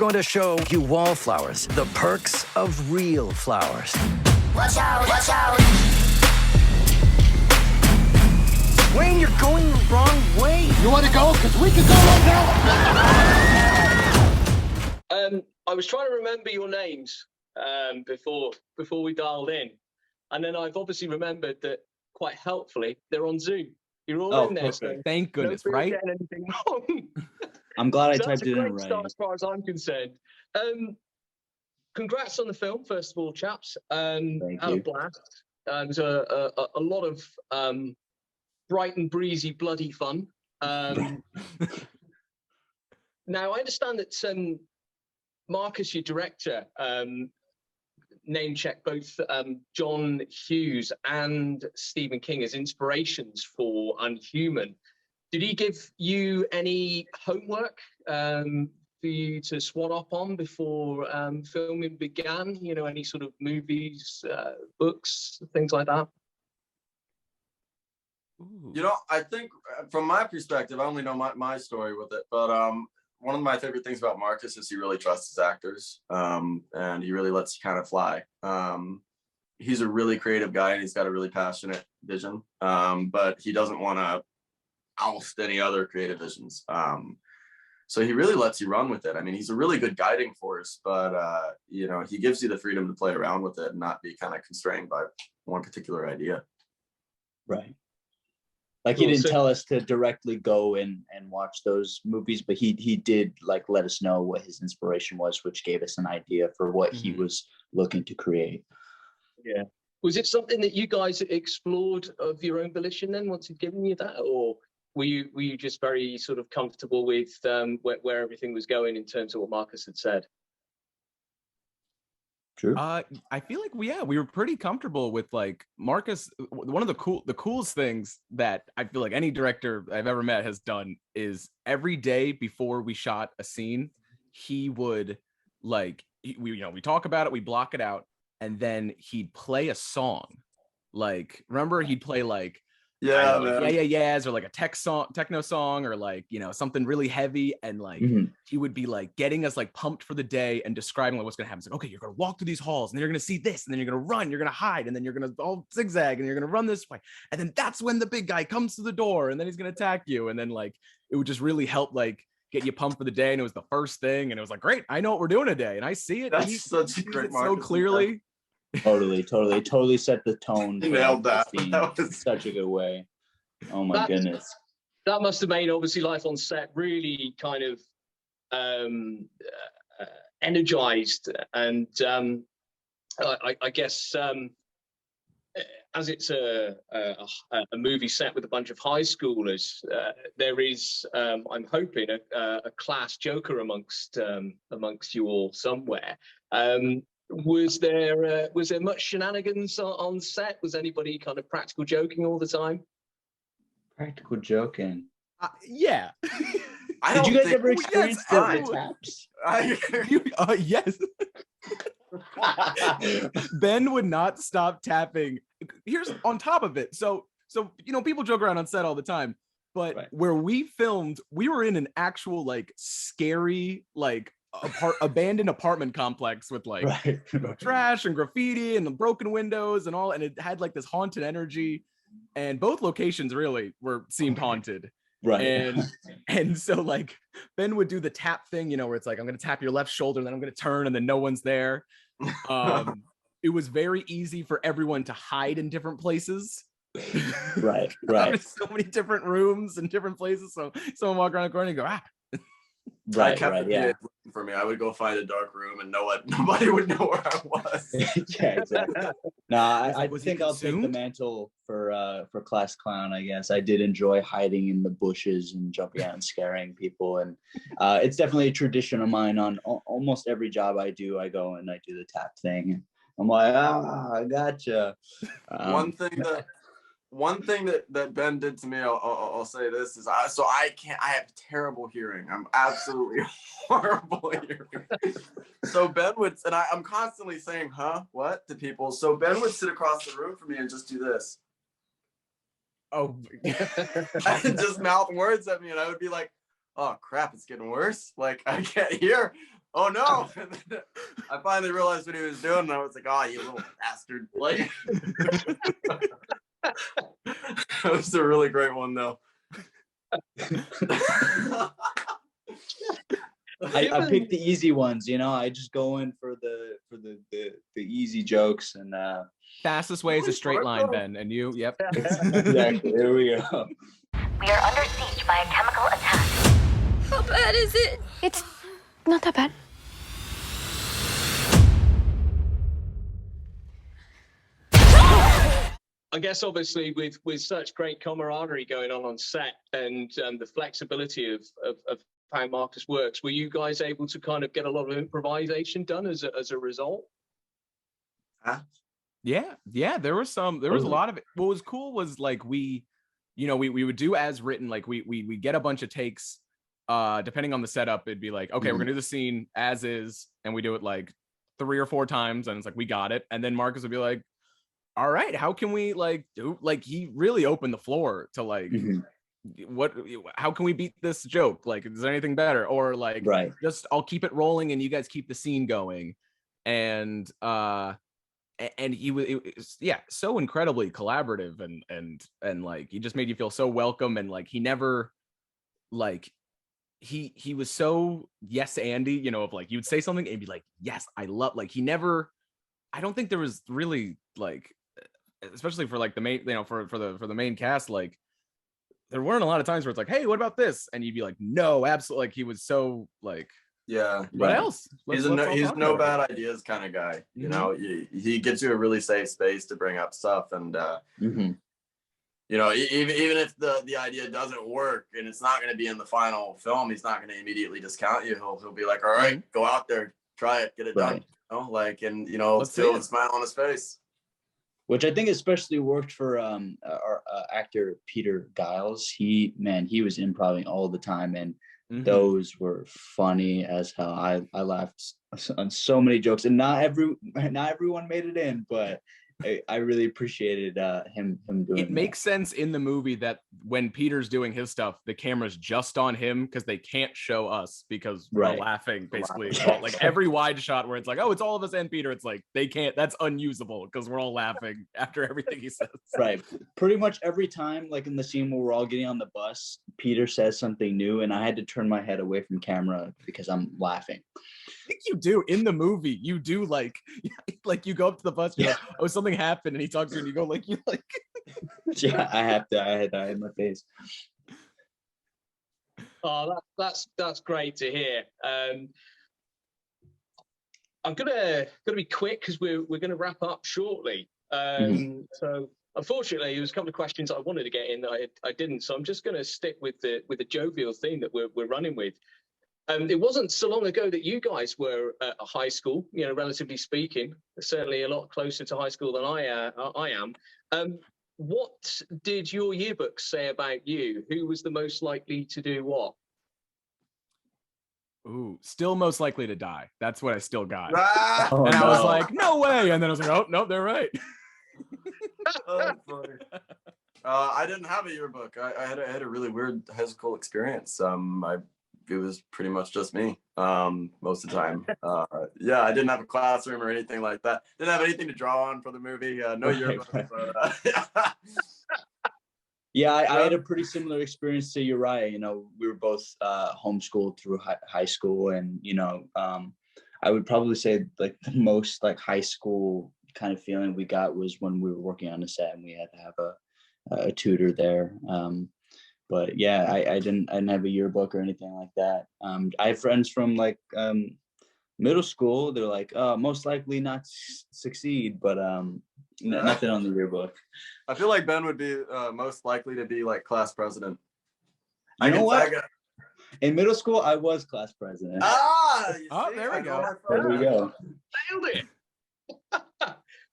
going to show you wallflowers the perks of real flowers. Watch out, watch out. Wayne, you're going the wrong way. You want to go? Because we can go right now. I was trying to remember your names before we dialed in. And then I've obviously remembered that quite helpfully they're on Zoom. You're all in there. So thank goodness, no right? getting anything wrong. I'm glad I So typed it in that's a great right. start as far as I'm concerned. Congrats on the film, first of all, chaps. Thank Had you. a blast. There's a lot of bright and breezy, bloody fun. Now, I understand that Marcus, your director, name check both John Hughes and Stephen King as inspirations for Unhuman. Did he give you any homework for you to swat up on before filming began? You know, any sort of movies, books, things like that? You know, I think from my perspective, I only know my story with it, but one of my favorite things about Marcus is he really trusts his actors, and he really lets you kind of fly. He's a really creative guy, and he's got a really passionate vision, but he doesn't want to oust any other creative visions. So he really lets you run with it. I mean, he's a really good guiding force, but you know, he gives you the freedom to play around with it and not be kind of constrained by one particular idea. Right. Like he didn't tell us to directly go and watch those movies, but he did like let us know what his inspiration was, which gave us an idea for what he was looking to create. Yeah. Was it something that you guys explored of your own volition then, once he'd given you that, or were you just very sort of comfortable with where everything was going in terms of what Marcus had said? True. I feel like we were pretty comfortable with like Marcus. One of the coolest things that I feel like any director I've ever met has done is every day before we shot a scene, he would we talk about it, we block it out, and then he'd play a song. Like, remember, he'd play like yeahs or like a techno song, or like, you know, something really heavy, and like he would be like getting us like pumped for the day and describing like what's gonna happen. It's like, okay, you're gonna walk through these halls and then you're gonna see this, and then you're gonna run, you're gonna hide, and then you're gonna all zigzag and you're gonna run this way, and then that's when the big guy comes to the door and then he's gonna attack you. And then like it would just really help like get you pumped for the day, and it was the first thing, and it was like, great, I know what we're doing today, and I see it. That's such a great so clearly. Totally set the tone. You nailed that. That was such a good way. Oh my goodness. That must have made obviously life on set really kind of energized, and I guess as it's a movie set with a bunch of high schoolers, there is, I'm hoping, a class joker amongst you all somewhere. Was there much shenanigans on set? Was anybody kind of practical joking all the time? Practical joking. Yeah. Did you guys ever experience the taps? Yes. Ben would not stop tapping. Here's on top of it. So you know, people joke around on set all the time, but where we filmed, we were in an actual like scary like abandoned apartment complex with like trash and graffiti and the broken windows and all, and it had like this haunted energy, and both locations really seemed haunted. And so like Ben would do the tap thing, you know, where it's like, I'm gonna tap your left shoulder and then I'm gonna turn and then no one's there. It was very easy for everyone to hide in different places. Right. There's so many different rooms and different places, so someone walk around the corner and go, yeah. For me, I would go find a dark room and nobody would know where I was. Yeah, exactly. No, I think I'll take the mantle for class clown. I guess I did enjoy hiding in the bushes and jumping out and scaring people, and it's definitely a tradition of mine. On almost every job I do, I go and I do the tap thing. I'm like, I gotcha. One thing that Ben did to me, I'll say this, is I have terrible hearing. I'm absolutely horrible at hearing. So Ben would, and I'm constantly saying, huh, what, to people. So Ben would sit across the room from me and just do this. Oh. And just mouth words at me, and I would be like, oh crap, it's getting worse. Like, I can't hear. oh no. I finally realized what he was doing, and I was like, oh, you little bastard. Like, that was a really great one, though. I pick the easy ones, you know. I just go in for the easy jokes and fastest way is a straight line, Ben. And you, yep. Exactly. There we go. We are under siege by a chemical attack. How bad is it? It's not that bad. I guess obviously with such great camaraderie going on set and the flexibility of how Marcus works, were you guys able to kind of get a lot of improvisation done as a result? Yeah, there was a lot of it. What was cool was like we would do as written, like we get a bunch of takes, depending on the setup. It'd be like, okay, we're gonna do the scene as is, and we do it like 3 or 4 times, and it's like we got it. And then Marcus would be like, all right, how can we like do, like, he really opened the floor to like how can we beat this joke, like is there anything better, or like just I'll keep it rolling and you guys keep the scene going. And he was so incredibly collaborative and like he just made you feel so welcome. And like he never like he was so yes Andy, you know, of like you'd say something and be like, yes, I love, like he never, I don't think there was really like, especially for like the main, you know, for the main cast, like there weren't a lot of times where it's like, hey, what about this? And you'd be like, no, absolutely. Like he was so like, yeah. What else? He's no bad ideas kind of guy. You know, he gets you a really safe space to bring up stuff, and you know, even if the idea doesn't work and it's not going to be in the final film, he's not going to immediately discount you. He'll be like, all right, go out there, try it, get it done. You know, like, and you know, still a smile on his face. Which I think especially worked for our actor Peter Giles. He was improvising all the time, and those were funny as hell. I laughed on so many jokes, and not everyone made it in, but I really appreciated him doing it. Makes sense in the movie that when Peter's doing his stuff, the camera's just on him because they can't show us because we're laughing basically. Like every wide shot where it's like, oh, it's all of us and Peter, it's like they can't, that's unusable because we're all laughing after everything he says. Right. Pretty much every time, like in the scene where we're all getting on the bus, Peter says something new and I had to turn my head away from camera because I'm laughing. I think you do in the movie. You do like you go up to the bus, you're like, oh, something happened, and he talks to you, and you go like, you like. Yeah, I had that in my face. Oh, that's great to hear. I'm gonna be quick because we're gonna wrap up shortly. So unfortunately, there was a couple of questions I wanted to get in that I didn't. So I'm just gonna stick with the jovial theme that we're running with. It wasn't so long ago that you guys were at a high school, you know, relatively speaking, certainly a lot closer to high school than I am. What did your yearbook say about you? Who was the most likely to do what? Ooh, still most likely to die. That's what I still got. Ah! I was like, no way. And then I was like, oh, no, they're right. Oh, funny. I didn't have a yearbook. I had a really weird high school experience. It was pretty much just me most of the time. Yeah, I didn't have a classroom or anything like that. Didn't have anything to draw on for the movie. No yearbook. Yeah, I had a pretty similar experience to Uriah. You know, we were both homeschooled through high school, and you know, I would probably say like the most like high school kind of feeling we got was when we were working on a set and we had to have a tutor there. But yeah, I didn't have a yearbook or anything like that. I have friends from like middle school. They're like, most likely not succeed, but nothing on the yearbook. I feel like Ben would be most likely to be like class president. You know what? In middle school, I was class president. There we go. There we go. Nailed it.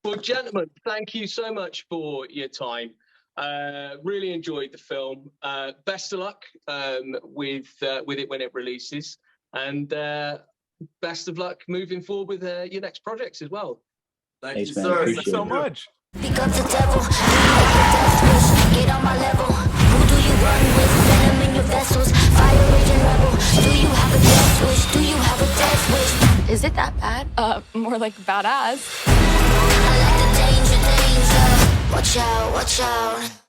Well, gentlemen, thank you so much for your time. Really enjoyed the film. Best of luck with it when it releases, and best of luck moving forward with your next projects as well. Thanks, man, sir. Thanks so much. Pick up the devil. Do you have a death wish? Get on my level. Who do you run with? Venom in your vessels. Fire raging rebel. Do you have a death wish? Do you have a death wish? Is it that bad? More like badass. I like the danger, danger. Watch out, watch out.